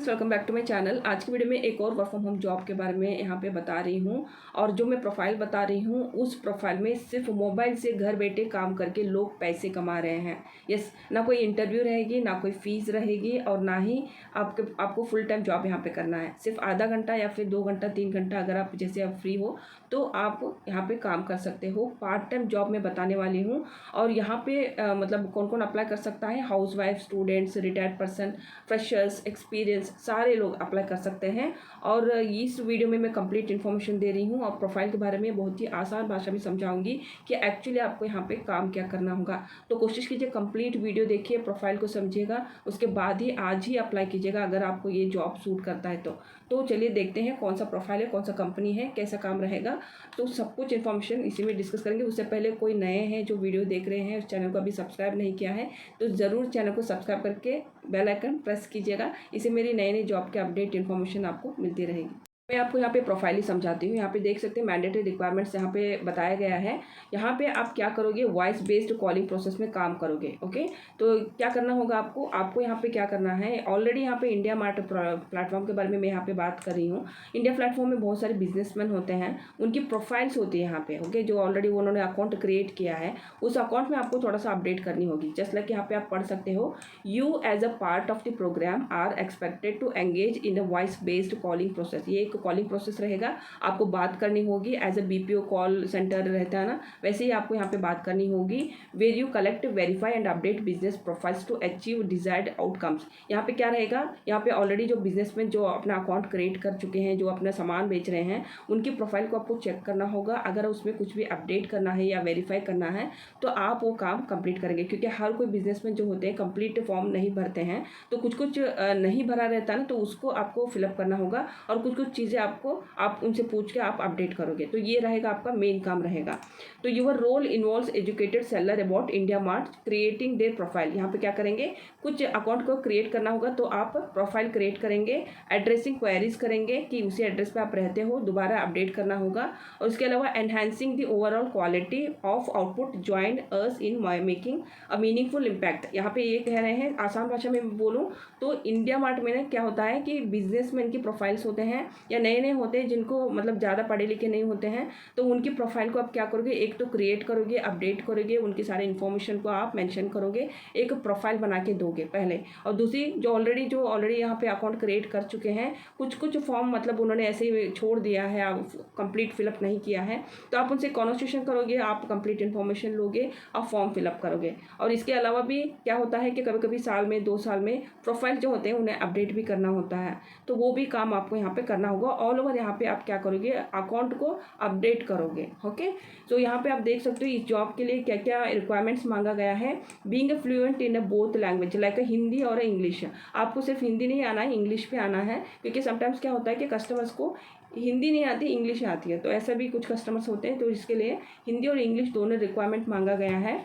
Welcome back to my channel. आज की video में एक और वर्क फ्रॉम होम जॉब के बारे में यहाँ पे बता रही हूँ। और जो मैं प्रोफाइल बता रही हूँ उस प्रोफाइल में सिर्फ मोबाइल से घर बैठे काम करके लोग पैसे कमा रहे हैं। यस, ना कोई इंटरव्यू रहेगी, ना कोई फीस रहेगी और ना ही आपको फुल टाइम जॉब यहाँ पे करना है। सिर्फ आधा घंटा या फिर 2 घंटा 3 घंटा अगर आप जैसे आप फ्री हो तो आप यहाँ पे काम कर सकते हो। पार्ट टाइम जॉब मैं बताने वाली हूँ। और यहाँ पे मतलब कौन कौन अप्लाई कर सकता है? House wife, students, retired person, freshers, experience, सारे लोग अप्लाई कर सकते हैं। और इस वीडियो में मैं कंप्लीट इन्फॉर्मेशन दे रही हूँ और प्रोफाइल के बारे में बहुत ही आसान भाषा में समझाऊंगी कि एक्चुअली आपको यहाँ पे काम क्या करना होगा। तो कोशिश कीजिए कंप्लीट वीडियो देखिए, प्रोफाइल को समझिएगा, उसके बाद ही आज ही अप्लाई कीजिएगा अगर आपको ये जॉब सूट करता है तो चलिए देखते हैं कौन सा प्रोफाइल है, कौन सा कंपनी है, कैसा काम रहेगा। तो सब कुछ इन्फॉर्मेशन इसी में डिस्कस करेंगे। उससे पहले कोई नए हैं जो वीडियो देख रहे हैं, उस चैनल को अभी सब्सक्राइब नहीं किया है तो ज़रूर चैनल को सब्सक्राइब करके बेल आइकन प्रेस कीजिएगा। इससे मेरी नई नई जॉब के अपडेट इन्फॉर्मेशन आपको मिलती रहेगी। मैं आपको यहाँ पे प्रोफाइल ही समझाती हूँ। यहाँ पे देख सकते हैं मैंडेटरी रिक्वायरमेंट्स यहाँ पे बताया गया है। यहाँ पे आप क्या करोगे? वॉइस बेस्ड कॉलिंग प्रोसेस में काम करोगे। ओके, तो क्या करना होगा आपको यहाँ पे क्या करना है? ऑलरेडी यहाँ पे इंडिया मार्ट प्लेटफॉर्म के बारे में मैं यहाँ पे बात कर रही हूँ। इंडिया प्लेटफॉर्म में बहुत सारे बिजनेसमैन होते हैं, उनकी प्रोफाइल्स होती है यहाँ पे। ओके, जो ऑलरेडी उन्होंने अकाउंट क्रिएट किया है उस अकाउंट में आपको थोड़ा सा अपडेट करनी होगी। जस्ट लाइक यहाँ पे आप पढ़ सकते हो, you as a part of the program are expected to engage in a voice based calling process. ये एक कॉलिंग प्रोसेस रहेगा, आपको बात करनी होगी as a BPO call center रहता है ना, वैसे ही आपको यहाँ पे बात करनी होगी। Where you collect, verify and update business profiles to achieve desired outcomes. यहाँ पे क्या रहेगा? यहाँ पे ऑलरेडी जो बिजनेसमैन जो अपना अकाउंट क्रिएट कर चुके हैं, जो अपना सामान बेच रहे हैं, उनकी प्रोफाइल को आपको चेक करना होगा। अगर उसमें कुछ भी अपडेट करना है या वेरीफाई करना है तो आप वो काम कंप्लीट करेंगे। क्योंकि हर कोई बिजनेसमैन जो होते हैं कंप्लीट फॉर्म नहीं भरते हैं, तो कुछ कुछ नहीं भरा रहता है ना, तो उसको आपको फिलअप करना होगा और कुछ कुछ चीज़ें आप उनसे पूछ के आप अपडेट करोगे। तो ये रहेगा आपका मेन काम रहेगा। तो your role involves educated seller about India Mart creating their profile. यहाँ पे क्या करेंगे? कुछ अकाउंट को क्रिएट करना होगा तो आप प्रोफाइल क्रिएट करेंगे, एड्रेसिंग क्वेरीज करेंगे कि उसी एड्रेस पे आप रहते हो, दोबारा अपडेट करना होगा। और उसके अलावा enhancing the overall quality of output join us in making a meaningful impact. यहाँ पे ये कह रहे हैं, आसान भाषा में बोलूँ तो इंडिया मार्ट में ना क्या होता है कि बिजनेसमैन की प्रोफाइल्स होते हैं या नए नए होते हैं जिनको मतलब ज़्यादा पढ़े लिखे नहीं होते हैं, तो उनकी प्रोफाइल को आप क्या करोगे? एक तो क्रिएट करोगे, अपडेट करोगे, उनकी सारे इन्फॉर्मेशन को आप मेंशन करोगे, एक प्रोफाइल बना के दोगे पहले। और दूसरी जो ऑलरेडी यहाँ पे अकाउंट क्रिएट कर चुके हैं, कुछ फॉर्म मतलब उन्होंने ऐसे ही छोड़ दिया है, आप कंप्लीट फिलअप नहीं किया है, तो आप उनसे कॉन्वर्सेशन करोगे, आप कंप्लीट इन्फॉर्मेशन लोगे और फॉर्म फिलअप करोगे। और इसके अलावा भी क्या होता है कि कभी कभी साल में 2 साल में प्रोफाइल जो होते हैं उन्हें अपडेट भी करना होता है, तो वो भी काम आपको यहाँ पे करना होगा। ऑल ओवर यहाँ पे आप क्या करोगे? अकाउंट को अपडेट करोगे। ओके, तो यहाँ पे आप देख सकते हो इस जॉब के लिए क्या क्या रिक्वायरमेंट्स मांगा गया है। Being a fluent in a both language like Hindi और इंग्लिश। आपको सिर्फ हिंदी नहीं आना है, इंग्लिश भी आना है, क्योंकि समटाइम्स क्या होता है कि कस्टमर्स को हिंदी नहीं आती, इंग्लिश आती है, तो ऐसा भी कुछ कस्टमर्स होते हैं, तो इसके लिए हिंदी और इंग्लिश दोनों रिक्वायरमेंट मांगा गया है।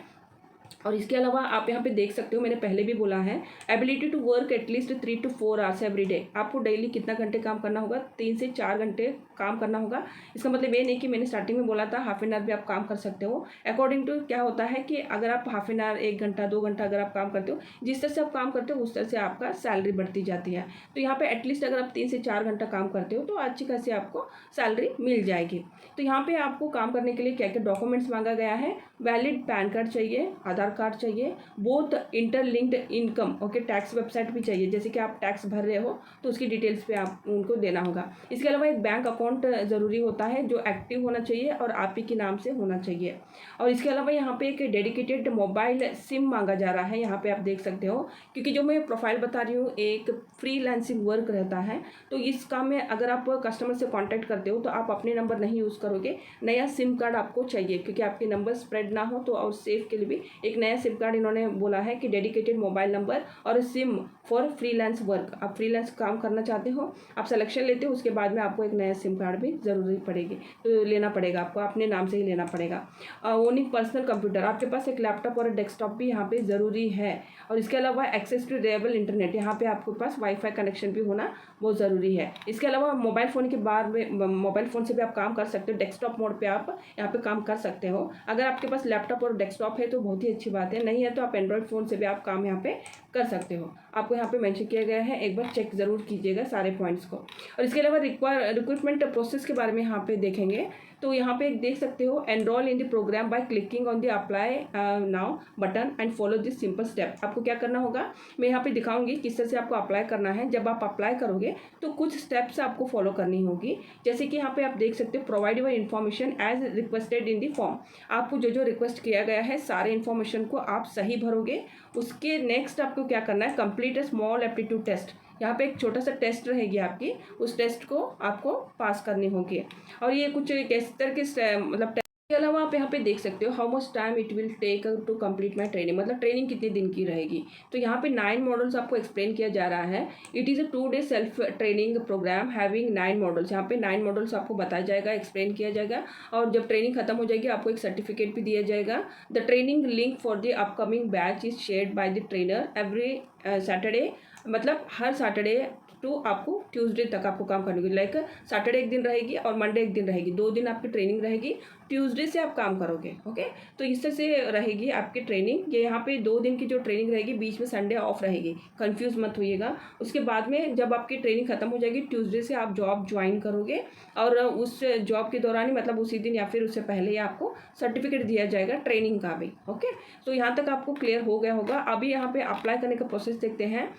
और इसके अलावा आप यहाँ पे देख सकते हो, मैंने पहले भी बोला है, ability to work at least 3 to 4 hours every day. आपको डेली कितना घंटे काम करना होगा? 3 से 4 घंटे काम करना होगा। इसका मतलब ये नहीं कि मैंने स्टार्टिंग में बोला था हाफ एन आवर भी आप काम कर सकते हो। अकॉर्डिंग टू क्या होता है कि अगर आप हाफ एन आवर, 1 घंटा, 2 घंटा अगर आप काम करते हो, जिस तरह से आप काम करते हो उस तरह से आपका सैलरी बढ़ती जाती है। तो यहाँ पे एटलीस्ट अगर आप 3 से 4 घंटा काम करते हो तो अच्छी खासी आपको सैलरी मिल जाएगी। तो यहाँ पे आपको काम करने के लिए क्या क्या डॉक्यूमेंट्स मांगा गया है? वैलिड पैन कार्ड चाहिए, आधार कार्ड चाहिए, both interlinked income. Okay, tax website भी चाहिए, जैसे कि आप टैक्स भर रहे हो तो उसकी डिटेल्स पे आप उनको देना होगा। इसके अलावा एक बैंक अकाउंट ज़रूरी होता है जो एक्टिव होना चाहिए और आप ही के नाम से होना चाहिए। और इसके अलावा यहाँ पे एक डेडिकेटेड मोबाइल सिम मांगा जा रहा है, यहाँ पे आप देख सकते हो, क्योंकि जो मैं प्रोफाइल बता रही हूँ एक फ्रीलांसिंग वर्क रहता है, तो इस काम में अगर आप कस्टमर से कॉन्टैक्ट करते हो तो आप अपने नंबर नहीं यूज़ करोगे, नया सिम कार्ड आपको चाहिए, क्योंकि आपके नंबर स्प्रेड ना हो। तो और सेफ के लिए भी एक नया सिम कार्ड इन्होंने बोला है कि डेडिकेटेड मोबाइल नंबर और सिम फॉर फ्रीलांस वर्क। आप फ्रीलांस काम करना चाहते हो, आप सिलेक्शन लेते हो, उसके बाद में आपको एक नया सिम कार्ड भी ज़रूरी पड़ेगी, तो लेना पड़ेगा आपको, अपने नाम से ही लेना पड़ेगा। ओनिंग पर्सनल कंप्यूटर, आपके पास एक लैपटॉप और डेस्कटॉप भी यहाँ पे ज़रूरी है। और इसके अलावा एक्सेस टू रिलायबल इंटरनेट, यहाँ पे आपके पास वाईफाई कनेक्शन भी होना बहुत ज़रूरी है। इसके अलावा मोबाइल फ़ोन के बाद में मोबाइल फ़ोन से भी आप काम कर सकते हो, डेस्कटॉप मोड पे आप यहाँ पे काम कर सकते हो। अगर आपके पास लैपटॉप और डेस्कटॉप है तो बहुत ही अच्छी बात है, नहीं है तो आप एंड्रॉयड फ़ोन से भी आप काम यहाँ पे कर सकते हो। आपको यहाँ पे मेंशन किया गया है, एक बार चेक ज़रूर कीजिएगा सारे पॉइंट्स को। और इसके अलावा रिक्रूटमेंट प्रोसेस के बारे में यहाँ पे देखेंगे तो यहाँ पे देख सकते हो, enroll in the program by clicking on the apply now button and follow this simple step. आपको क्या करना होगा, मैं यहाँ पे दिखाऊंगी किस तरह से आपको अप्लाई करना है। जब आप अप्लाई करोगे तो कुछ स्टेप्स आपको फॉलो करनी होगी, जैसे कि यहाँ पे आप देख सकते हो, provide your information as requested in the form. आपको जो जो रिक्वेस्ट किया गया है सारे इन्फॉर्मेशन को आप सही भरोगे। उसके नेक्स्ट आपको क्या करना है, complete a small aptitude test. यहाँ पे एक छोटा सा टेस्ट रहेगी आपकी, उस टेस्ट को आपको पास करनी होगी। और ये कुछ किस तरह के मतलब के अलावा आप यहाँ पे देख सकते हो, how much time it will take to complete my training, मतलब ट्रेनिंग कितने दिन की रहेगी। तो यहाँ पे 9 मॉडल्स आपको एक्सप्लेन किया जा रहा है। It is a 2 day self training program having 9 models. यहाँ पे 9 मॉडल्स आपको बताया जाएगा, एक्सप्लेन किया जाएगा, और जब ट्रेनिंग खत्म हो जाएगी आपको एक सर्टिफिकेट भी दिया जाएगा। The training link for the upcoming batch is shared by the trainer every Saturday, मतलब हर सैटरडे टू आपको ट्यूसडे तक आपको काम करने की, लाइक सैटरडे एक दिन रहेगी और मंडे एक दिन रहेगी, 2 दिन आपकी ट्रेनिंग रहेगी। ट्यूसडे से आप काम करोगे, ओके। तो इस तरह से रहेगी आपकी ट्रेनिंग। ये यहाँ पे 2 दिन की जो ट्रेनिंग रहेगी, बीच में संडे ऑफ रहेगी, कंफ्यूज मत होइएगा। उसके बाद में जब आपकी ट्रेनिंग खत्म हो जाएगी, ट्यूसडे से आप जॉब ज्वाइन करोगे, और उस जॉब के दौरान ही, मतलब उसी दिन या फिर उससे पहले ही आपको सर्टिफिकेट दिया जाएगा ट्रेनिंग का भी, ओके। तो यहाँ तक आपको क्लियर हो गया होगा। अभी यहाँ पे अप्लाई करने का प्रोसेस देखते हैं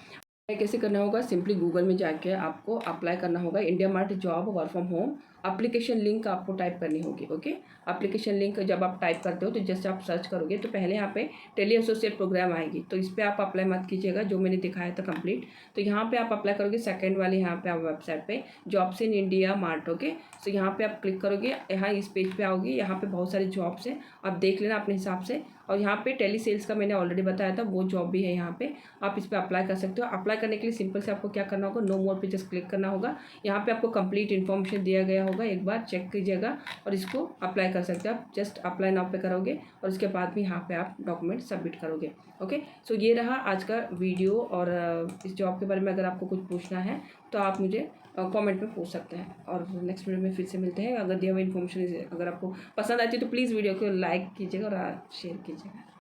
कैसे करना होगा। सिंपली गूगल में जाके आपको अप्लाई करना होगा, India mart job work from home application link आपको टाइप करनी होगी, ओके। एप्लीकेशन लिंक जब आप टाइप करते हो तो जस्ट आप सर्च करोगे तो पहले यहाँ पे टेली एसोसिएट प्रोग्राम आएगी, तो इस पर आप अप्लाई मत कीजिएगा, जो मैंने दिखाया था कंप्लीट। तो यहाँ पे आप अप्लाई करोगे, सेकंड वाले यहाँ पे आप वेबसाइट पे jobs in India mart, okay. तो यहाँ पे आप क्लिक करोगे, यहाँ इस पेज पे आओगे, यहाँ पे बहुत सारे जॉब्स हैं, आप देख लेना अपने हिसाब से। और यहाँ पे टेली सेल्स का मैंने ऑलरेडी बताया था, वो जॉब भी है यहाँ पे, आप इस पर अप्लाई कर सकते हो। अप्लाई करने के लिए सिंपल से आपको क्या करना होगा, नो मोर पे जस्ट क्लिक करना होगा। यहाँ पे आपको कंप्लीट इन्फॉर्मेशन दिया गया होगा, एक बार चेक कीजिएगा और इसको अप्लाई कर सकते हो आप। जस्ट अप्लाई नाउ पे करोगे और उसके बाद भी यहाँ पे आप डॉक्यूमेंट सबमिट करोगे, ओके। सो ये रहा आज का वीडियो। और इस जॉब के बारे में अगर आपको कुछ पूछना है तो आप मुझे कमेंट में पूछ सकते हैं, और नेक्स्ट वीडियो में फिर से मिलते हैं। अगर दिया हुआ इन्फॉर्मेशन अगर आपको पसंद आती है तो प्लीज़ वीडियो को लाइक कीजिएगा और शेयर कीजिएगा।